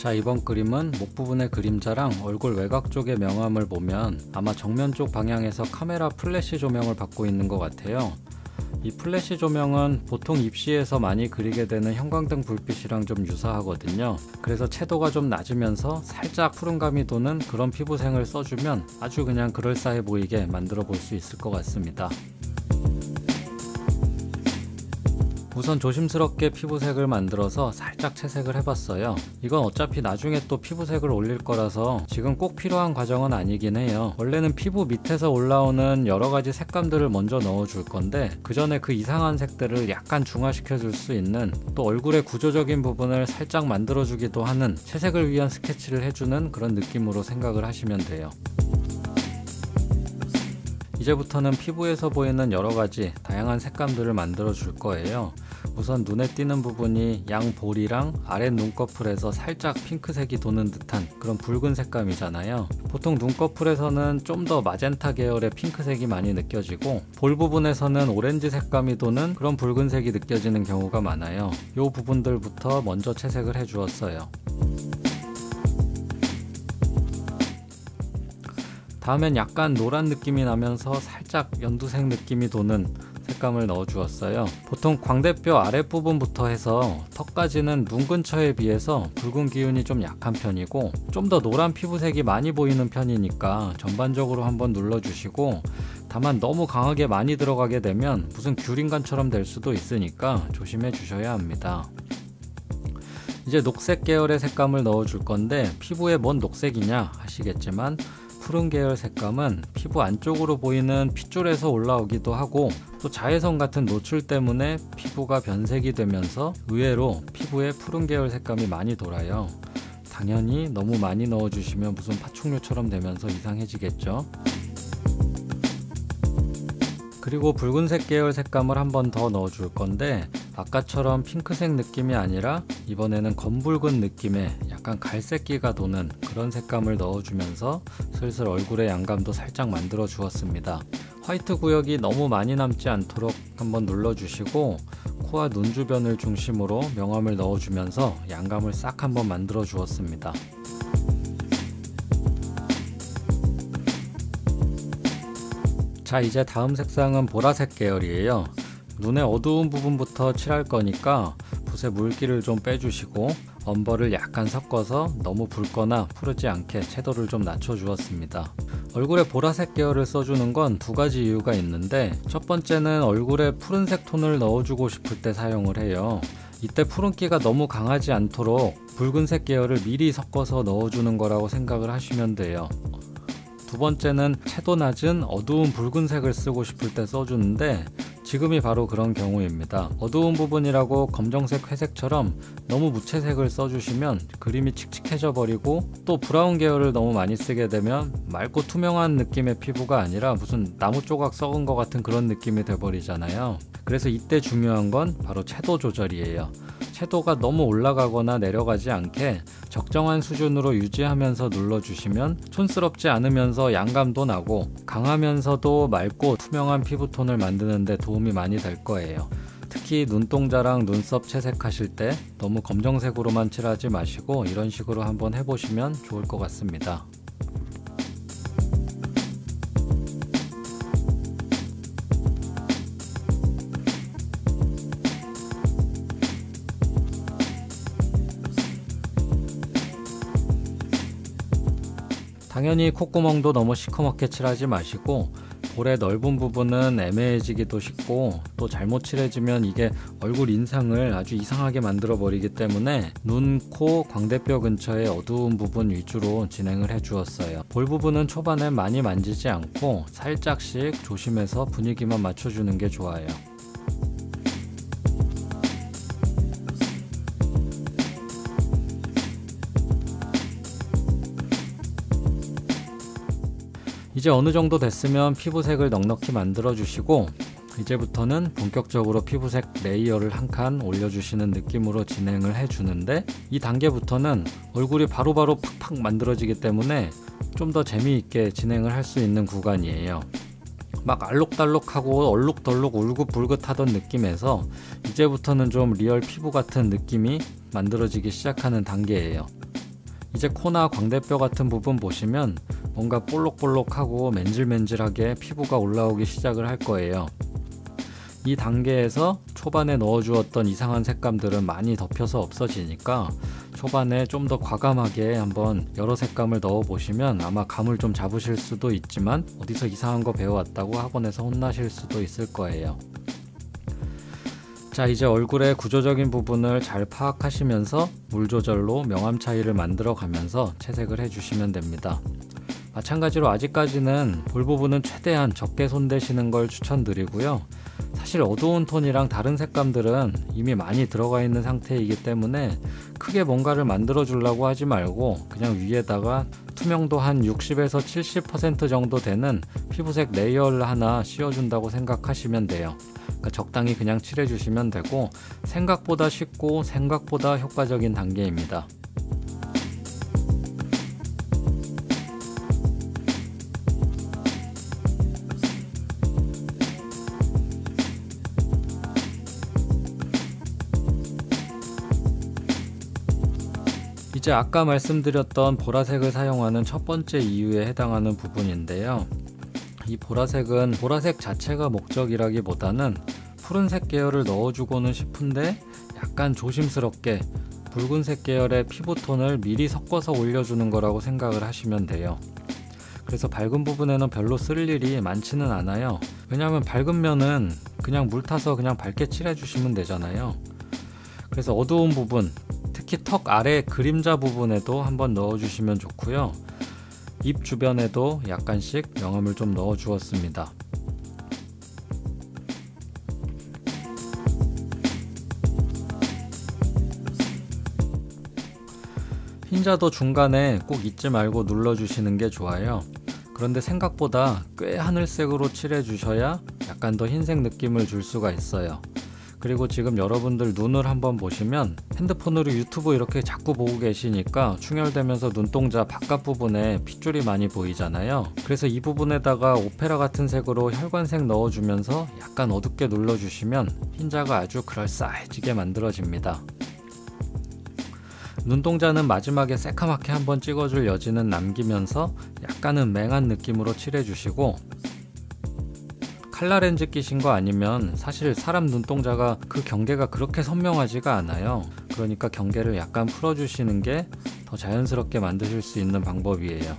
자, 이번 그림은 목 부분의 그림자랑 얼굴 외곽 쪽의 명암을 보면 아마 정면 쪽 방향에서 카메라 플래시 조명을 받고 있는 것 같아요. 이 플래시 조명은 보통 입시에서 많이 그리게 되는 형광등 불빛이랑 좀 유사하거든요. 그래서 채도가 좀 낮으면서 살짝 푸른감이 도는 그런 피부색을 써주면 아주 그냥 그럴싸해 보이게 만들어 볼 수 있을 것 같습니다. 우선 조심스럽게 피부색을 만들어서 살짝 채색을 해봤어요. 이건 어차피 나중에 또 피부색을 올릴 거라서 지금 꼭 필요한 과정은 아니긴 해요. 원래는 피부 밑에서 올라오는 여러가지 색감들을 먼저 넣어줄 건데 그 전에 그 이상한 색들을 약간 중화시켜 줄 수 있는, 또 얼굴의 구조적인 부분을 살짝 만들어주기도 하는 채색을 위한 스케치를 해주는 그런 느낌으로 생각을 하시면 돼요. 이제부터는 피부에서 보이는 여러가지 다양한 색감들을 만들어 줄 거예요. 우선 눈에 띄는 부분이 양볼이랑 아래 눈꺼풀에서 살짝 핑크색이 도는 듯한 그런 붉은 색감이잖아요. 보통 눈꺼풀에서는 좀 더 마젠타 계열의 핑크색이 많이 느껴지고 볼 부분에서는 오렌지 색감이 도는 그런 붉은색이 느껴지는 경우가 많아요. 이 부분들부터 먼저 채색을 해 주었어요. 다음엔 약간 노란 느낌이 나면서 살짝 연두색 느낌이 도는 색감을 넣어 주었어요. 보통 광대뼈 아랫부분부터 해서 턱까지는 눈 근처에 비해서 붉은 기운이 좀 약한 편이고 좀 더 노란 피부색이 많이 보이는 편이니까 전반적으로 한번 눌러주시고, 다만 너무 강하게 많이 들어가게 되면 무슨 귤인간처럼 될 수도 있으니까 조심해 주셔야 합니다. 이제 녹색 계열의 색감을 넣어 줄 건데 피부에 뭔 녹색이냐 하시겠지만 푸른 계열 색감은 피부 안쪽으로 보이는 핏줄에서 올라오기도 하고 또 자외선 같은 노출 때문에 피부가 변색이 되면서 의외로 피부에 푸른 계열 색감이 많이 돌아요. 당연히 너무 많이 넣어주시면 무슨 파충류처럼 되면서 이상해지겠죠. 그리고 붉은색 계열 색감을 한 번 더 넣어줄 건데 아까처럼 핑크색 느낌이 아니라 이번에는 검붉은 느낌의 약간 갈색기가 도는 그런 색감을 넣어주면서 슬슬 얼굴의 양감도 살짝 만들어 주었습니다. 화이트 구역이 너무 많이 남지 않도록 한번 눌러주시고 코와 눈 주변을 중심으로 명암을 넣어주면서 양감을 싹 한번 만들어 주었습니다. 자, 이제 다음 색상은 보라색 계열이에요. 눈의 어두운 부분부터 칠할 거니까 붓에 물기를 좀 빼주시고 엄벌을 약간 섞어서 너무 붉거나 푸르지 않게 채도를 좀 낮춰 주었습니다. 얼굴에 보라색 계열을 써주는 건 두 가지 이유가 있는데, 첫 번째는 얼굴에 푸른색 톤을 넣어주고 싶을 때 사용을 해요. 이때 푸른기가 너무 강하지 않도록 붉은색 계열을 미리 섞어서 넣어주는 거라고 생각을 하시면 돼요. 두 번째는 채도 낮은 어두운 붉은색을 쓰고 싶을 때 써주는데 지금이 바로 그런 경우입니다. 어두운 부분이라고 검정색, 회색처럼 너무 무채색을 써주시면 그림이 칙칙해져 버리고 또 브라운 계열을 너무 많이 쓰게 되면 맑고 투명한 느낌의 피부가 아니라 무슨 나무 조각 썩은 것 같은 그런 느낌이 돼버리잖아요. 그래서 이때 중요한 건 바로 채도 조절이에요. 채도가 너무 올라가거나 내려가지 않게 적정한 수준으로 유지하면서 눌러주시면 촌스럽지 않으면서 양감도 나고 강하면서도 맑고 투명한 피부톤을 만드는 데 도움이 많이 될 거예요. 특히 눈동자랑 눈썹 채색하실 때 너무 검정색으로만 칠하지 마시고 이런 식으로 한번 해보시면 좋을 것 같습니다. 당연히 콧구멍도 너무 시커멓게 칠하지 마시고 볼의 넓은 부분은 애매해지기도 쉽고 또 잘못 칠해지면 이게 얼굴 인상을 아주 이상하게 만들어 버리기 때문에 눈, 코, 광대뼈 근처의 어두운 부분 위주로 진행을 해 주었어요. 볼 부분은 초반에 많이 만지지 않고 살짝씩 조심해서 분위기만 맞춰주는 게 좋아요. 이제 어느 정도 됐으면 피부색을 넉넉히 만들어 주시고 이제부터는 본격적으로 피부색 레이어를 한 칸 올려주시는 느낌으로 진행을 해주는데, 이 단계부터는 얼굴이 바로바로 팍팍 만들어지기 때문에 좀 더 재미있게 진행을 할 수 있는 구간이에요. 막 알록달록하고 얼룩덜룩 울긋불긋하던 느낌에서 이제부터는 좀 리얼 피부 같은 느낌이 만들어지기 시작하는 단계예요. 이제 코나 광대뼈 같은 부분 보시면 뭔가 볼록볼록하고 맨질맨질하게 피부가 올라오기 시작을 할 거예요. 이 단계에서 초반에 넣어주었던 이상한 색감들은 많이 덮여서 없어지니까 초반에 좀 더 과감하게 한번 여러 색감을 넣어 보시면 아마 감을 좀 잡으실 수도 있지만 어디서 이상한 거 배워왔다고 학원에서 혼나실 수도 있을 거예요. 자, 이제 얼굴의 구조적인 부분을 잘 파악하시면서 물 조절로 명암 차이를 만들어 가면서 채색을 해주시면 됩니다. 마찬가지로 아직까지는 볼 부분은 최대한 적게 손대시는 걸 추천드리고요. 사실 어두운 톤이랑 다른 색감들은 이미 많이 들어가 있는 상태이기 때문에 크게 뭔가를 만들어 주려고 하지 말고 그냥 위에다가 투명도 한 60에서 70% 정도 되는 피부색 레이어를 하나 씌워준다고 생각하시면 돼요. 그러니까 적당히 그냥 칠해주시면 되고 생각보다 쉽고 생각보다 효과적인 단계입니다. 이제 아까 말씀드렸던 보라색을 사용하는 첫 번째 이유에 해당하는 부분인데요. 이 보라색은 보라색 자체가 목적이라기보다는 푸른색 계열을 넣어주고는 싶은데 약간 조심스럽게 붉은색 계열의 피부톤을 미리 섞어서 올려주는 거라고 생각을 하시면 돼요. 그래서 밝은 부분에는 별로 쓸 일이 많지는 않아요. 왜냐하면 밝은 면은 그냥 물 타서 그냥 밝게 칠해주시면 되잖아요. 그래서 어두운 부분, 특히 턱 아래 그림자 부분에도 한번 넣어주시면 좋고요. 입 주변에도 약간씩 명암을 좀 넣어 주었습니다. 흰자도 중간에 꼭 잊지 말고 눌러주시는 게 좋아요. 그런데 생각보다 꽤 하늘색으로 칠해 주셔야 약간 더 흰색 느낌을 줄 수가 있어요. 그리고 지금 여러분들 눈을 한번 보시면 핸드폰으로 유튜브 이렇게 자꾸 보고 계시니까 충혈되면서 눈동자 바깥 부분에 핏줄이 많이 보이잖아요. 그래서 이 부분에다가 오페라 같은 색으로 혈관색 넣어주면서 약간 어둡게 눌러주시면 흰자가 아주 그럴싸해지게 만들어집니다. 눈동자는 마지막에 새카맣게 한번 찍어줄 여지는 남기면서 약간은 맹한 느낌으로 칠해주시고 칼라렌즈 끼신 거 아니면 사실 사람 눈동자가 그 경계가 그렇게 선명하지가 않아요. 그러니까 경계를 약간 풀어주시는 게 더 자연스럽게 만드실 수 있는 방법이에요.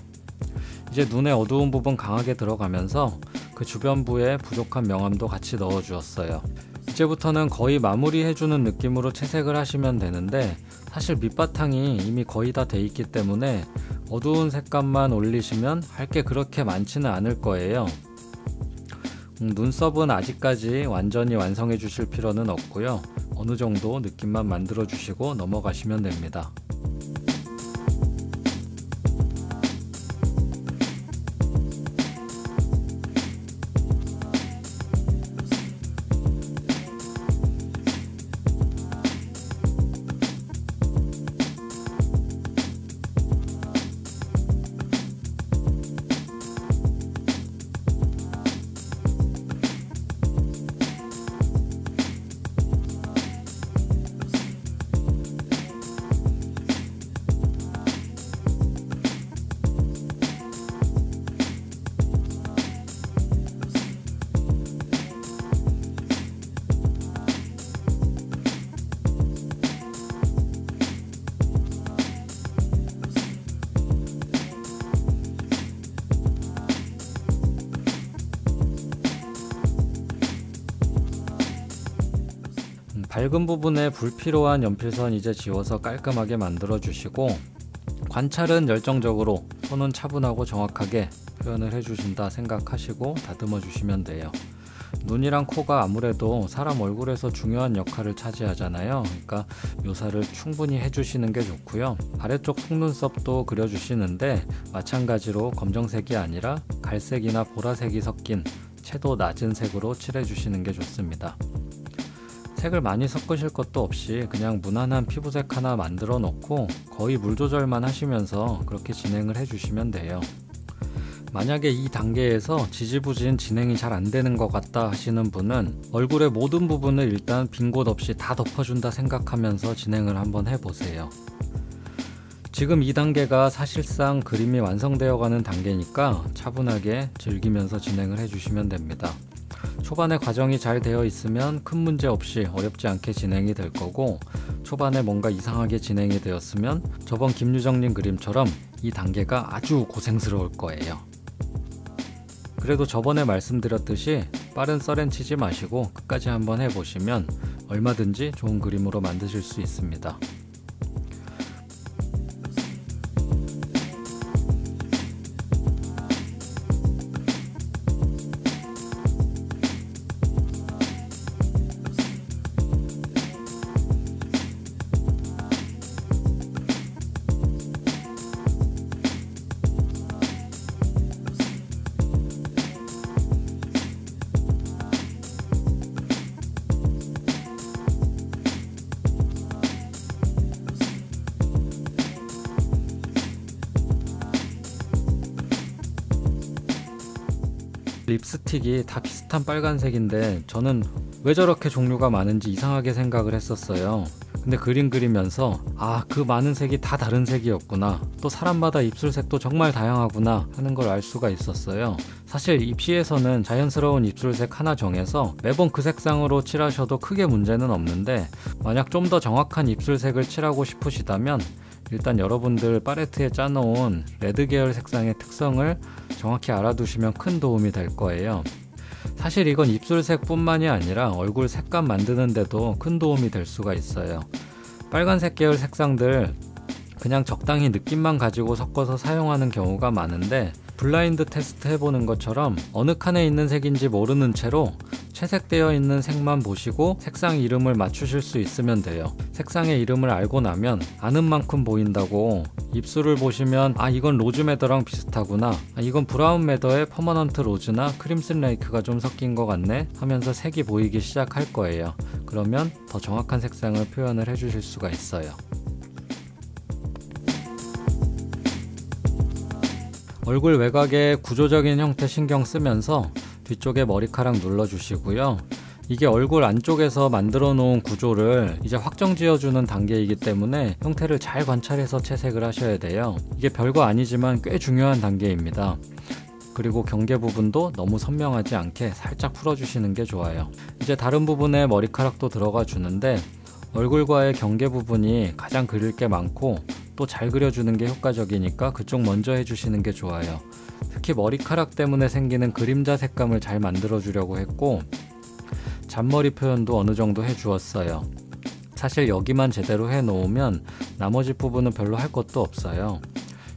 이제 눈의 어두운 부분 강하게 들어가면서 그 주변부에 부족한 명암도 같이 넣어 주었어요. 이제부터는 거의 마무리해주는 느낌으로 채색을 하시면 되는데 사실 밑바탕이 이미 거의 다 돼 있기 때문에 어두운 색감만 올리시면 할 게 그렇게 많지는 않을 거예요. 눈썹은 아직까지 완전히 완성해 주실 필요는 없고요. 어느 정도 느낌만 만들어 주시고 넘어가시면 됩니다. 밝은 부분에 불필요한 연필선 이제 지워서 깔끔하게 만들어 주시고 관찰은 열정적으로 손은 차분하고 정확하게 표현을 해주신다 생각하시고 다듬어 주시면 돼요. 눈이랑 코가 아무래도 사람 얼굴에서 중요한 역할을 차지하잖아요. 그러니까 묘사를 충분히 해주시는 게 좋고요. 아래쪽 속눈썹도 그려주시는데 마찬가지로 검정색이 아니라 갈색이나 보라색이 섞인 채도 낮은 색으로 칠해주시는 게 좋습니다. 색을 많이 섞으실 것도 없이 그냥 무난한 피부색 하나 만들어 놓고 거의 물 조절만 하시면서 그렇게 진행을 해주시면 돼요. 만약에 이 단계에서 지지부진 진행이 잘 안되는 것 같다 하시는 분은 얼굴의 모든 부분을 일단 빈 곳 없이 다 덮어준다 생각하면서 진행을 한번 해보세요. 지금 이 단계가 사실상 그림이 완성되어 가는 단계니까 차분하게 즐기면서 진행을 해주시면 됩니다. 초반에 과정이 잘 되어 있으면 큰 문제 없이 어렵지 않게 진행이 될 거고, 초반에 뭔가 이상하게 진행이 되었으면 저번 김유정님 그림처럼 이 단계가 아주 고생스러울 거예요. 그래도 저번에 말씀드렸듯이 빠른 썰엔 치지 마시고 끝까지 한번 해보시면 얼마든지 좋은 그림으로 만드실 수 있습니다. 립스틱이 다 비슷한 빨간색인데 저는 왜 저렇게 종류가 많은지 이상하게 생각을 했었어요. 근데 그림 그리면서 그 많은 색이 다 다른 색이었구나, 또 사람마다 입술색도 정말 다양하구나 하는 걸 알 수가 있었어요. 사실 입시에서는 자연스러운 입술색 하나 정해서 매번 그 색상으로 칠하셔도 크게 문제는 없는데, 만약 좀 더 정확한 입술색을 칠하고 싶으시다면 일단 여러분들 팔레트에 짜놓은 레드 계열 색상의 특성을 정확히 알아두시면 큰 도움이 될 거예요. 사실 이건 입술색 뿐만이 아니라 얼굴 색감 만드는데도 큰 도움이 될 수가 있어요. 빨간색 계열 색상들 그냥 적당히 느낌만 가지고 섞어서 사용하는 경우가 많은데, 블라인드 테스트 해보는 것처럼 어느 칸에 있는 색인지 모르는 채로 채색되어 있는 색만 보시고 색상 이름을 맞추실 수 있으면 돼요. 색상의 이름을 알고 나면 아는 만큼 보인다고, 입술을 보시면 이건 로즈 매더랑 비슷하구나, 이건 브라운 매더의 퍼머넌트 로즈나 크림슨 레이크가 좀 섞인 것 같네 하면서 색이 보이기 시작할 거예요. 그러면 더 정확한 색상을 표현을 해주실 수가 있어요. 얼굴 외곽의 구조적인 형태 신경 쓰면서 뒤쪽에 머리카락 눌러주시고요. 이게 얼굴 안쪽에서 만들어 놓은 구조를 이제 확정 지어주는 단계이기 때문에 형태를 잘 관찰해서 채색을 하셔야 돼요. 이게 별거 아니지만 꽤 중요한 단계입니다. 그리고 경계 부분도 너무 선명하지 않게 살짝 풀어주시는 게 좋아요. 이제 다른 부분에 머리카락도 들어가 주는데, 얼굴과의 경계 부분이 가장 그릴 게 많고 또 잘 그려주는 게 효과적이니까 그쪽 먼저 해주시는 게 좋아요. 특히 머리카락 때문에 생기는 그림자 색감을 잘 만들어 주려고 했고, 잔머리 표현도 어느 정도 해주었어요. 사실 여기만 제대로 해놓으면 나머지 부분은 별로 할 것도 없어요.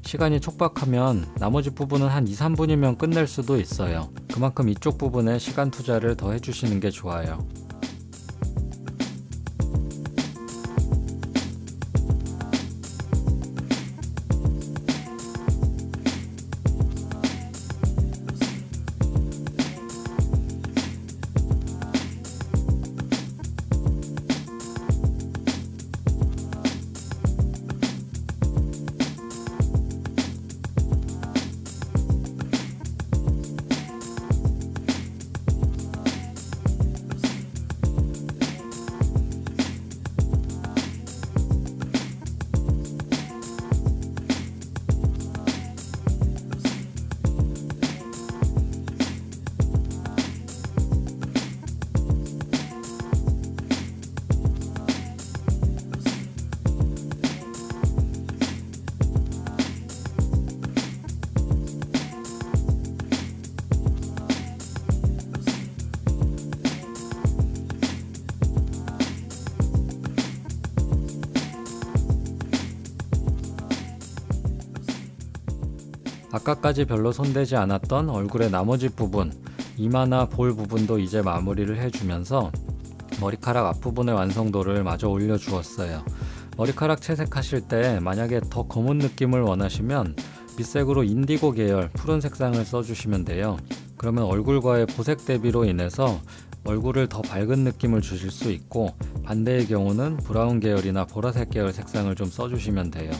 시간이 촉박하면 나머지 부분은 한 2-3분이면 끝낼 수도 있어요. 그만큼 이쪽 부분에 시간 투자를 더 해주시는 게 좋아요. 아까까지 별로 손대지 않았던 얼굴의 나머지 부분, 이마나 볼 부분도 이제 마무리를 해주면서 머리카락 앞부분의 완성도를 마저 올려주었어요. 머리카락 채색하실 때 만약에 더 검은 느낌을 원하시면 밑색으로 인디고 계열 푸른 색상을 써주시면 돼요. 그러면 얼굴과의 보색 대비로 인해서 얼굴을 더 밝은 느낌을 주실 수 있고, 반대의 경우는 브라운 계열이나 보라색 계열 색상을 좀 써주시면 돼요.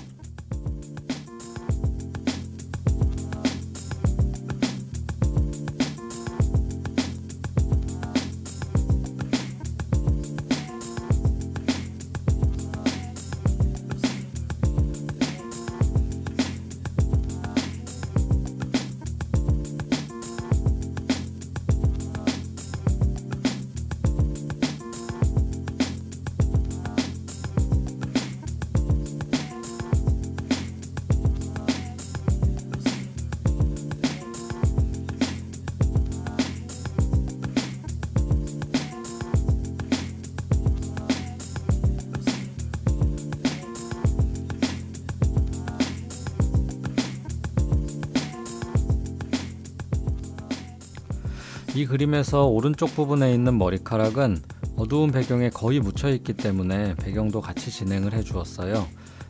이 그림에서 오른쪽 부분에 있는 머리카락은 어두운 배경에 거의 묻혀 있기 때문에 배경도 같이 진행을 해 주었어요.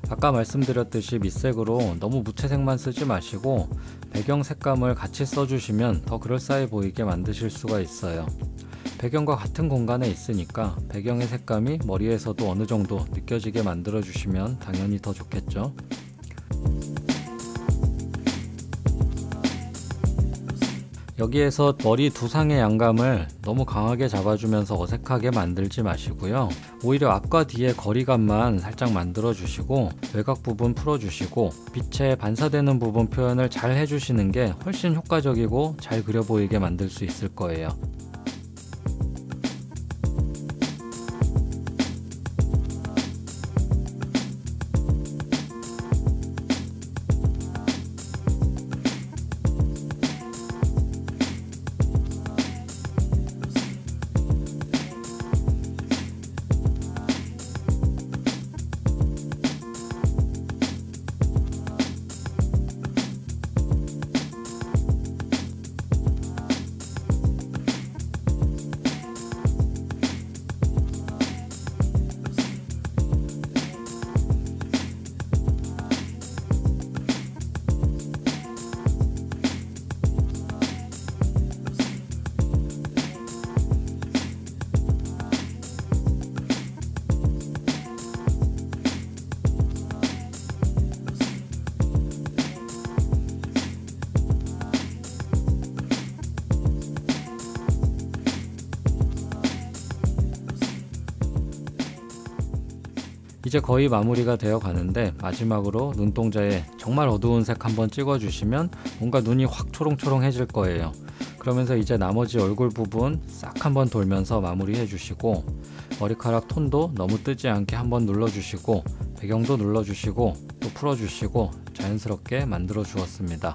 아까 말씀드렸듯이 밑색으로 너무 무채색만 쓰지 마시고 배경 색감을 같이 써주시면 더 그럴싸해 보이게 만드실 수가 있어요. 배경과 같은 공간에 있으니까 배경의 색감이 머리에서도 어느 정도 느껴지게 만들어 주시면 당연히 더 좋겠죠. 여기에서 머리 두상의 양감을 너무 강하게 잡아주면서 어색하게 만들지 마시고요. 오히려 앞과 뒤의 거리감만 살짝 만들어 주시고 외곽 부분 풀어 주시고 빛에 반사되는 부분 표현을 잘 해주시는 게 훨씬 효과적이고 잘 그려 보이게 만들 수 있을 거예요. 이제 거의 마무리가 되어 가는데 마지막으로 눈동자에 정말 어두운 색 한번 찍어 주시면 뭔가 눈이 확 초롱초롱해질 거예요. 그러면서 이제 나머지 얼굴 부분 싹 한번 돌면서 마무리해 주시고 머리카락 톤도 너무 뜨지 않게 한번 눌러 주시고 배경도 눌러 주시고 또 풀어 주시고 자연스럽게 만들어 주었습니다.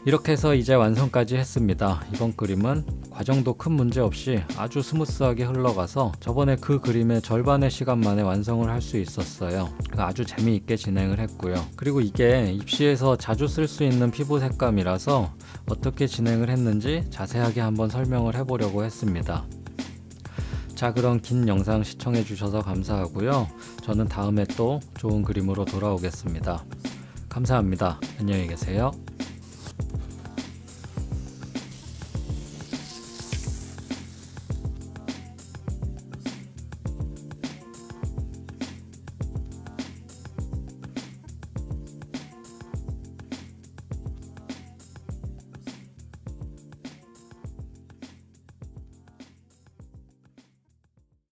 이렇게 해서 이제 완성까지 했습니다. 이번 그림은 과정도 큰 문제 없이 아주 스무스하게 흘러가서 저번에 그 그림의 절반의 시간 만에 완성을 할 수 있었어요. 아주 재미있게 진행을 했고요. 그리고 이게 입시에서 자주 쓸 수 있는 피부 색감이라서 어떻게 진행을 했는지 자세하게 한번 설명을 해보려고 했습니다. 자, 그럼 긴 영상 시청해 주셔서 감사하고요. 저는 다음에 또 좋은 그림으로 돌아오겠습니다. 감사합니다. 안녕히 계세요.